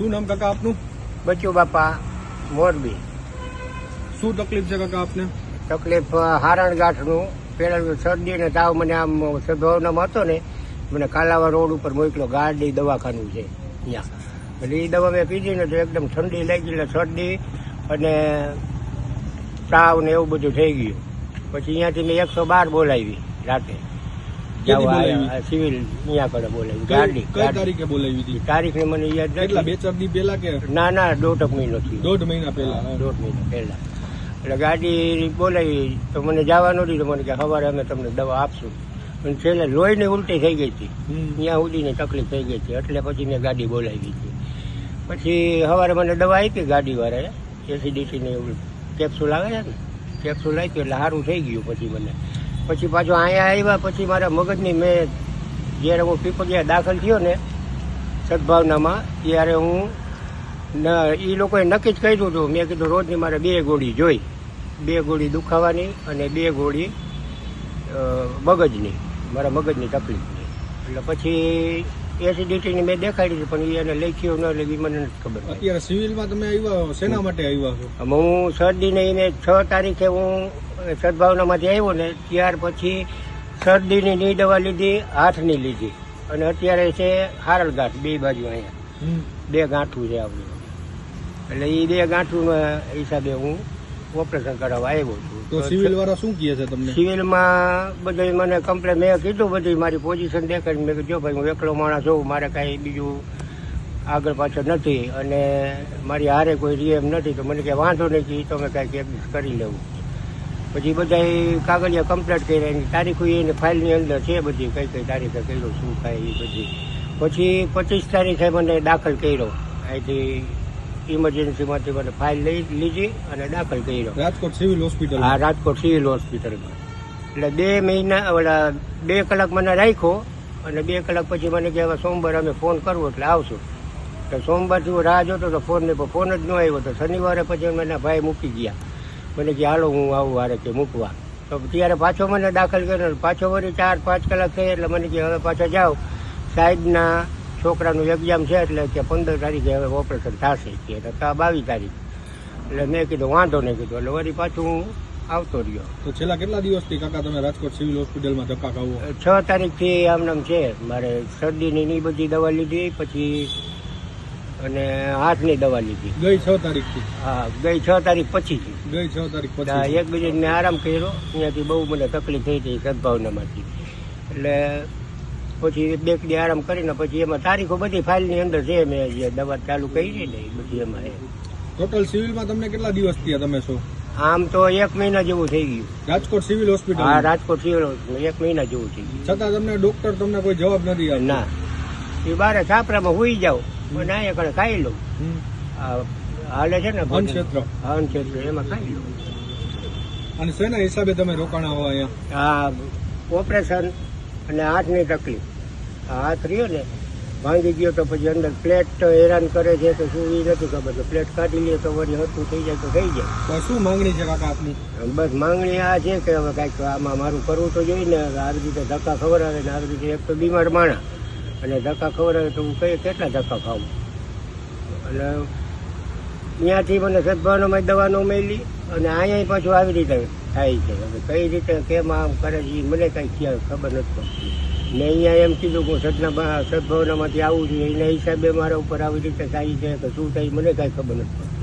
શું નામ કાકા આપનું? બચ્ચુ બાપા, મોરબી. શું તકલીફ છે કાકા આપને? તકલીફ હારણ ગાંઠનું પેલા શરદી ને તાવ મને આમ સદભાવનામાં હતો ને, મને કાલાવા રોડ ઉપર મોકલો, ગાડી દવાખાનું છે ત્યાં. એટલે એ દવા મેં પીધી ને તો એકદમ ઠંડી લાગી, એટલે શરદી અને તાવ ને એવું બધું થઈ ગયું. પછી અહીંયાથી મેં 112 બોલાવી રાતે. સિવિલ અહીંયા કડે બોલાવી ગાડી. કઈ તારીખે બોલાવી હતી? તારીખ ને મને યાદ કેટલા 2-4 દી પહેલા કે? ના 1.5 મહિનો થયો. 1.5 મહિના પહેલા. 1.5 મહિના પહેલા. એટલે ગાડી બોલાવી તો મને જવા નહોતી, તો મને કે સવારે અમે તમને દવા આપશું. અને છેલ્લે લોહીની ઉલટી થઈ ગઈ હતી, ત્યાં સુધીની તકલીફ થઈ ગઈ હતી. એટલે પછી મેં ગાડી બોલાવી હતી. પછી સવારે મને દવા આપી ગાડીવાળાએ, એસિડિટીની કેપ્સ્યુલ આવે છે ને, કેપ્સ્યુલ આપી એટલે સારું થઈ ગયું. પછી મને પછી પાછું અહીંયા આવ્યા પછી મારા મગજની મેં જ્યારે હું પીપળિયા દાખલ થયો ને સદભાવનામાં, ત્યારે હું એ લોકોએ નક્કી જ કર્યું હતું. મેં કીધું રોજની મારે 2 ગોળી જોઈ, 2 ગોળી દુખાવાની અને 2 ગોળી મગજની, મારા મગજની તકલીફની. એટલે પછી એસિડિટીની મેં દેખાડી પણ એને લખ્યો ન એટલે મને નથી ખબર. અત્યારે સિવિલમાં તમે આવ્યા શેના માટે આવ્યા છો? હું શરદીને એને 6 તારીખે હું સદભાવનામાંથી આવ્યો ને, ત્યાર પછી શરદીની ની દવા લીધી, હાથની લીધી, અને અત્યારે છે હારળ ગાંઠ 2 બાજુ. અહીંયા 2 ગાંઠું છે આપણે. એટલે એ 2 ગાંઠુંના હિસાબે હું ઓપરેશન કરાવવા આવ્યો છું. તો સિવિલ વાળા શું કહે છે તમને? સિવિલમાં બધું મને કમ્પ્લેન મેં કીધું, બધી મારી પોઝિશન દેખાડી. મેં કીધું જો ભાઈ હું એકલો માણસ હોઉં, મારે કાંઈ બીજું આગળ પાછળ નથી અને મારી હારે કોઈ રીએમ નથી, તો મને કે વાંધો નથી, તો મેં કાંઈક એડજસ્ટ કરી લેવું. પછી બધા કાગળિયા કમ્પ્લીટ કર્યા, એની તારીખો એની ફાઇલની અંદર છે બધી, કઈ તારીખે કર્યો શું કાંઈ એ બધી. પછી 25 તારીખે મને દાખલ કર્યો, અહીંથી ઇમરજન્સીમાંથી મને ફાઇલ લીધી અને દાખલ કર્યો રાજકોટ સિવિલ હોસ્પિટલ. હા, રાજકોટ સિવિલ હોસ્પિટલમાં. એટલે 2 મહિના ઓલા 2 કલાક મને રાખ્યો અને 2 કલાક પછી મને કે હવે સોમવારે અમે ફોન કરવો એટલે આવશું. તો સોમવારથી હું રાહ જોતો તો ફોન જ ન આવ્યો. તો શનિવારે પછી મને ભાઈ મૂકી ગયા. મને કે હાલો હું આવું વારે કે મૂકવા. તો ત્યારે પાછો મને દાખલ કર્યો. પાછો વળી 4-5 કલાક થઈ એટલે મને કે હવે પાછા જાઓ, સાહેબના છોકરાનું એક્ઝામ છે એટલે કે 15 તારીખે હવે ઓપરેશન થશે કે 22 તારીખ. એટલે મેં કીધું વાંધો નહીં કીધું. એટલે વળી પાછું હું આવતો રહ્યો. તો છેલ્લા કેટલા દિવસથી કાકા તમે રાજકોટ સિવિલ હોસ્પિટલમાં ધક્કા ખાવો? 6 તારીખથી આમનામ છે. મારે શરદીની ની બધી દવા લીધી, પછી અને હાથની દવા લીધી. ગઈ 6 તારીખથી? હા, ગઈ 6 તારીખ પછીથી. ગઈ 6 તારીખ પછી એક બીજી મેં આરામ કર્યો. અહીંયાથી બહુ મને તકલીફ થઈ હતી સદભાવનામાંથી. એટલે પછી 2 દી આરામ કરીને પછી એમાં તારીખો બધી ફાઇલની અંદર છે. મેં જે દવા ચાલુ કરી ને એ બધી એમાં છે. ટોટલ સિવિલમાં તમને કેટલા દિવસ થયા તમે છો? આમ તો 1 મહિના જેવું થઈ ગયું. Rajkot civil hospital? હા, રાજકોટ સિવિલ હોસ્પિટલ 1 મહિના જેવું થઈ ગયું. છતાં તમને ડોક્ટર તમને કોઈ જવાબ નથી આપ્યો? ના, એ બારે છાપરામાં હોઈ જાવ અને અહીંયા કણે ખાઈ લઉં. હાલે છે ને અન્નક્ષેત્ર, એમાં ખાઈ લઉં. અને શેના હિસાબે તમે રોકાણા હો અહીંયા? હા, ઓપરેશન અને હાથની તકલીફ. હાથ રહ્યો ને ભાંગી ગયો તો પછી અંદર પ્લેટ હેરાન કરે છે તો શું એ નથી ખબર. તો પ્લેટ કાઢી લે તો વળી હતું થઈ જાય તો થઈ જાય. તો શું માંગણી છે કાકા આપની? બસ માંગણી આ છે કે હવે કાંઈક આમાં મારું કરવું તો જોઈએ ને. આવી રીતે ધક્કા ખવડાવે ને આવી રીતે એક તો બીમાર માણા અને ધક્કા ખવડાવે તો હું કેટલા ધક્કા ખાવું. એટલે ત્યાંથી મને સદભાવનામાં દવા ન મળી અને અહીંયા પાછું આવી રીતે થાય છે. હવે કઈ રીતે કેમ આમ કરે છે મને કાંઈ ખબર નથી પડતી. મેં અહીંયા એમ કીધું કે હું સદભાવનામાંથી આવું છું, એના હિસાબે મારા ઉપર આવી રીતે થાય છે કે શું થાય મને કાંઈ ખબર નથી પડતી.